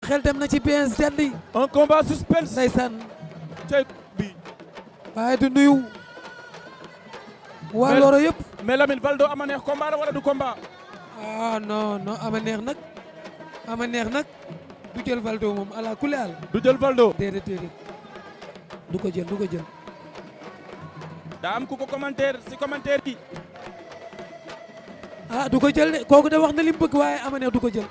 xel dem na ci BS Jadli. un combat suspense. ndeysaan. cey bi. waaye du nuyu. waa Loro yëpp. mais Lamine Valdo ama neex combat la wala du combat. ah non non ama neex nag. ama neex nag. du jël Valdo moom ala kulli al. du jël Valdo. déedéet déedéet. du ko jël du ko jël. daa am ku ko commentaire si commentaire bi. ah du ko jël de kooku de wax na li mu bëgg waaye ama neex du ko jël.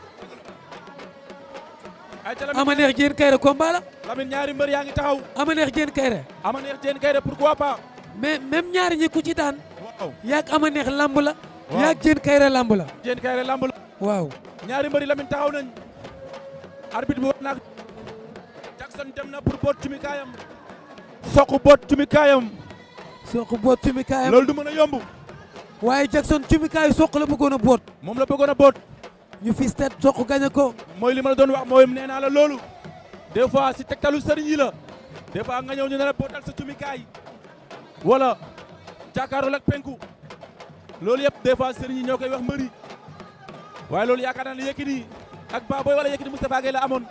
ama neex Diène Kaïré combat la. Lamine ñaari mbër yaa ngi taxaw. ama neex Diène Kaïré. ama neex Diène Kaïré pourquoi pas. mais même ñaari ñi ku ci daan. waaw yaag ama neex lamb la. waaw yaag Diène Kaïré lamb la. Diène Kaïré lamb la. waaw. ñaari mbëri Lamine taxaw nañ. arbitre bi war naag Jackson dem na pour boot cumi kaayam. soq boot cumi kaayam. soq boot cumi kaayam. loolu du mën a yomb. waaye Jackson cumi kaay soq la bëggoon a boot. moom la bëggoon a boot. ñu fis tet soq gañe ko. mooy li ma la doon wax mooy nee naa la loolu. des fois si tegtalu sëriñ yi la. des fois nga ñëw ñu ne la bootal sa cumi kaay. wala jàkkaarloo ak penku. loolu yëpp des fois sëriñ yi ñoo koy wax mbëri. waaye loolu yaakaar naa ne Yékini ak Baboy wala Yékini Moustapha Gueye la amoon.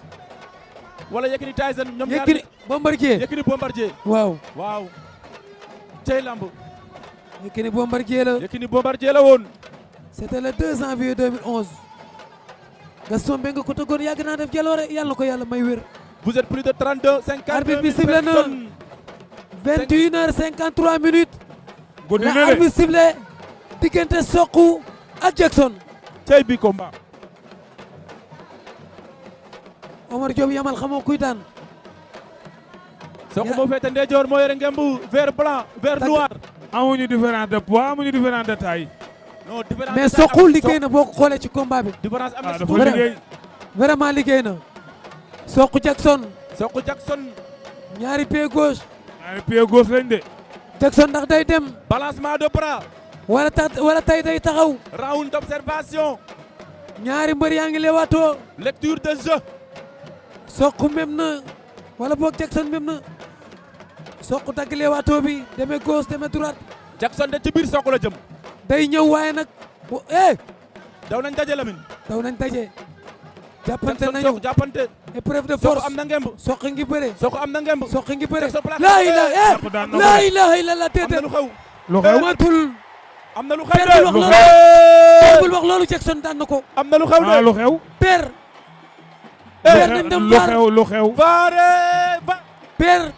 wala Yékini Tyson ñoom ñaar Yékini Bombardier. Yékini Bombardier. waaw. waaw. cey lamb. Yékini Bombardier la. Yékini Bombardier la woon. c'était le 2 janvier 2011. Gaston Mbengue ko tëggoon yàgg naa def jaloore yàlla na ko yàlla may wér. vous êtes plus de 32 52 arbitre bi sifflé na 21h53 minutes. guddi la na de arbitre sifflé diggante Sokh ak Jackson. cey bi combat. Omar Diop yamal xamoo kuy daan. Sokh moo féete ndeyjoor moo yore ngembu vert blanc vert noir. amuñu différence de poids amuñu différence de taille. non différence mais Sokh liggéey na boo ko xoolee ci combat bi. différence am na si dafa tuuti. liggéey. vraiment liggéey na. Sokh Jackson. Sokh Jackson. ñaari pied gauche. ñaari pied gauche lañ de. Jackson ndax day dem. balancement de bras. wala tay day taxaw. round d'observation. ñaari mbër yaa ngi leewaatoo. lecture de jeu. Sokh même na wala boog Jackson même na. Sokh dagg leewaatoo bi demee gauche demee droite. Jackson de ci biir Sokh la jëm. day ñëw waaye nag daw nañ daje Lamine. daw nañ daje. jàppante Jackson nañu Sokh jàppante. épreuve de Sokh force. am na ngemb. Sokh ngi bëre. Sokh am na ngemb. Sokh ngi bëre. Jackson plaqué. laa ilaha Sokh daan na ko laa de. ilaha illallah am na déedéet. lu xew. lu xew matul. am na lu Père xew bul wax de. loolu. bul wax loolu Jackson daan na ko. am na lu xew ah de. lu xew. Père. Père nañ dem lu vaar. xew lu xew. vaare va. Père.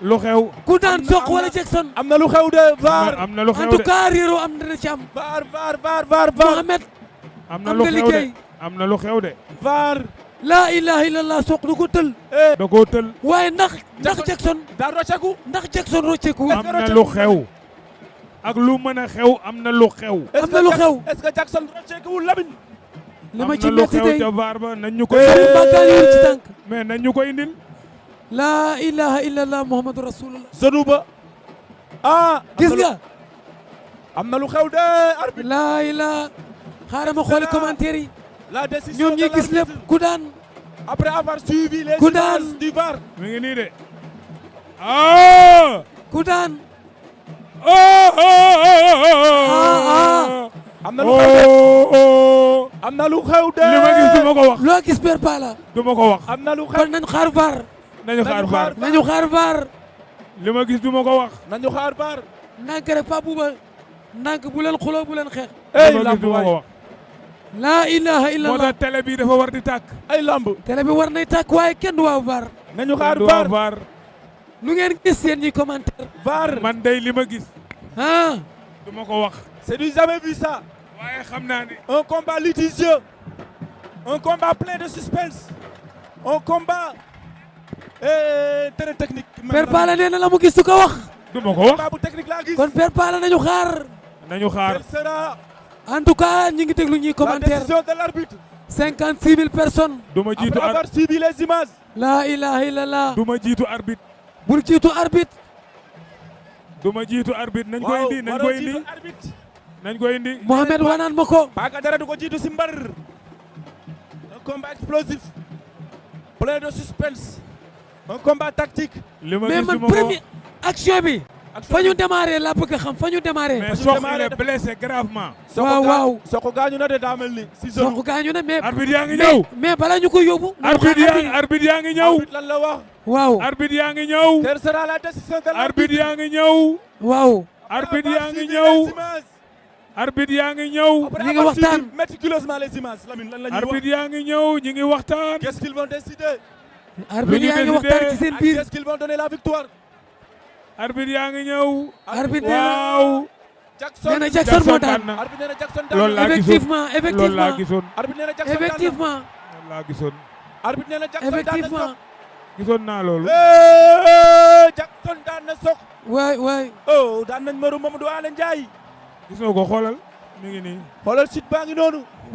lu xew. ku daan am na- Sokh am wala na- Jackson. am na lu xew de vaar. am na lu en xew tout de. cas réeroo am na ci am. vaar vaar vaar vaar vaar. Mohamed. am na am lu nga xew de. liggéey. am na lu xew de. vaar. laa ilaha illallah Sokh du ko tël. da koo tël. waaye ndax Jackson. daa rocceeku. ndax Jackson rocceeku. am na lu xew. ak lu mën a xew am na lu xew. am na lu xew. est-ce que Jackson rocceekuwul Lamine. li ma am ci na lu metti xew tey. ca vaar ba nañ ñu ko. Serigne Bakary yu ci tànk. mais nañ ñu ko indil. laa ilaha illallah muhammadu rasulullah. Zanu ba. ah. gis nga. am na lu xew de arbitre. laa ilaha. xaaral ma xooli commentaire yi. la décision ñoom ñi de gis lépp l'arbitre. ku daan. après avoir suivi les Ku daan. images du VAR. mi ngi nii de. ah. ku daan. am na lu xew de. am na lu xew de. li ma gis du ma ko wax. loo gis Père Pala. du ma ko wax. am na lu xew. kon nañ xaar VAR. nañu xaar vaar. nañu xaar VAR. li ma gis du ma ko wax. nañu xaar VAR. ndànk rek Pape Bouba. ndànk bu leen xuloo bu leen xeex. ay li ma gis lamb du ma ko waay. wax. laa ilaha moo illallah. tax télé bi dafa war di tàkk. ay lamb. télé bi war nay tàkk waaye kenn du waaw VAR. nañu xaar du waa VAR. vaar. lu ngeen gis seen ñi commentaire. VAR. man day li ma gis. ah. du ma ko wax. c'est du jamais vu ça. waaye xam naa ni. un combat litigieux. un combat plein de suspense. un combat très technique. Père Pala nee na la mu gis du ko wax. du ma ko wax. combat bu technique laa gis. kon Père Pala nañu xaar. nañu xaar. quelle sera en tout cas ñi ngi déglu ñuy la commentaire. décision de l'arbitre. 56 000 personnes. du ma jiitu après avoir suivi les images. laa ilaha illallah. du ma jiitu arbitre. bul jiitu arbitre. du ma jiitu arbitre nañ ko waaw indi nañ ko waroo indi. jiitu arbitre. nañ ko indi. Mohamed wanaan ma ko. Baka dara du ko jiitu si mbar. un combat explosif. plein de suspense. un combat tactique. li ma mais gis man du ma ko wax. premier action bi. fa ñu démarré la bëgg a xam fa ñu démarré. mais Sokh il est blessé gravement. waaw Sokh gaañu na de daa mel ni. si zone Sokh gaañu na mais. arbitre yaa ngi ñëw. mais bala ñu ko yóbbu. arbitre yaa ngi ñëw. lan la wax. waaw arbitre yaa ngi ñëw. quelle sera la décision de l'arbitre. arbitre yaa ngi ñëw. waaw. arbitre yaa ngi ñëw. arbitre yaa ngi ñëw. ñi ngi waxtaan méticuleusement les images Lamine lan la ñuy wax. arbitre yaa ngi ñëw ñi ngi waxtaan. qu'est-ce qu'ils vont décider. arbitre yaa ngi waxtaan ci seen biir. qu'est-ce qu'ils vont donner la victoire. arbitre yaa ngi ñëw. arbitre waaw. nee na Jackson moo daan. arbitre nee na Jackson daan. loolu laa gisoon effectivement loolu laa gisoon. arbitre nee na Jackson daan. effectivement. loolu laa gisoon. arbitre nee na Jackson daan na effectivement. Sokh. gisoon naa loolu. Jackson daan na Sokh. waay waay. oh daan nañ Mamadou Alé Ndiaye. gis nga ko xoolal mi ngi nii. xoolal site baa ngi noonu.